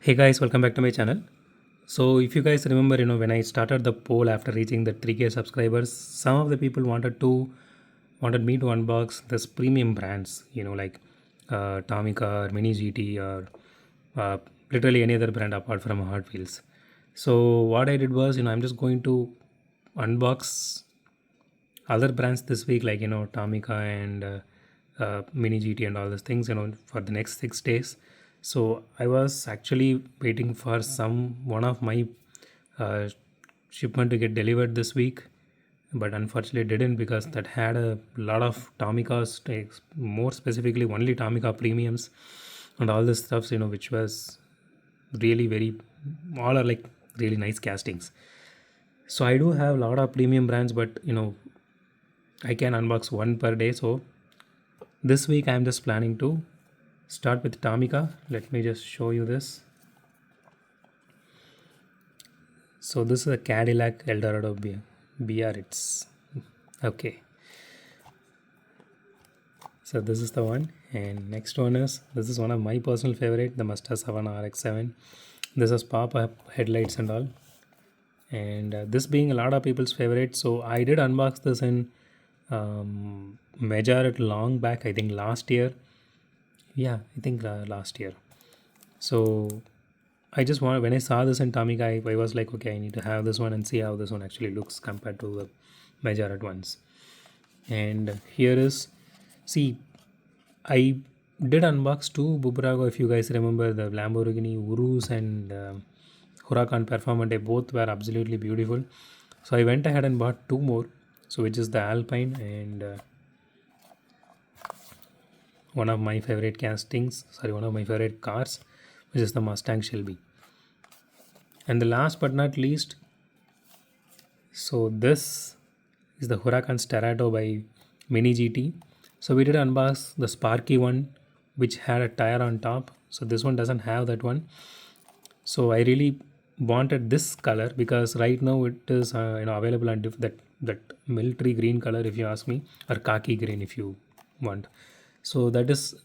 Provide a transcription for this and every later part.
Hey guys, welcome back to my channel. So if you guys remember, when I started the poll after reaching the 3K subscribers, some of the people wanted me to unbox this premium brands, like Tomica or Mini GT or uh, literally any other brand apart from Hot Wheels. So what I did was, I'm just going to unbox other brands this week, like Tomica and Mini GT and all those things, for the next 6 days. So I was actually waiting for one of my uh, shipment to get delivered this week, but unfortunately didn't, because that had a lot of Tomica's takes, more specifically only Tomica premiums and all this stuffs, which was really very, all are like really nice castings. So I do have a lot of premium brands, but I can unbox one per day. So this week I'm just planning to start with Tomica. Let me just show you this. So this is a Cadillac Eldorado Biarritz. Okay. So this is the one, and next one is, this is one of my personal favorite, the Mazda 7 RX-7. This is pop-up headlights and all, and this being a lot of people's favorite, so I did unbox this in Majorette long back, I think last year. Yeah, I think last year. So I just want, when I saw this in Tomica, I was like, okay, I need to have this one and see how this one actually looks compared to the Majorette ones. And here is, see, I did unbox two Bubrago, if you guys remember, the Lamborghini Urus and Huracan Performante. Both were absolutely beautiful. So I went ahead and bought two more. So which is the Alpine and one of my favorite one of my favorite cars, which is the Mustang Shelby. And the last but not least, so this is the Huracan Sterato by Mini GT. So we did unbox the Sparky one, which had a tire on top. So this one doesn't have that one. So I really wanted this color, because right now it is available on that military green color, if you ask me, or khaki green if you want. So that is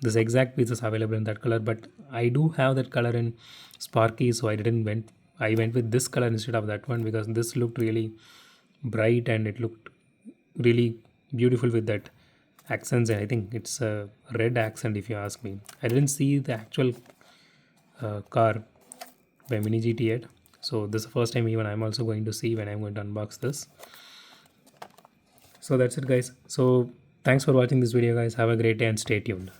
this exact piece is available in that color, but I do have that color in Sparky, so I went with this color instead of that one, because this looked really bright and it looked really beautiful with that accents. And I think it's a red accent, if you ask me. I didn't see the actual car by Mini GT yet, so this is the first time even I'm also going to see when I'm going to unbox this. So that's it, guys. So thanks for watching this video, guys. Have a great day and stay tuned.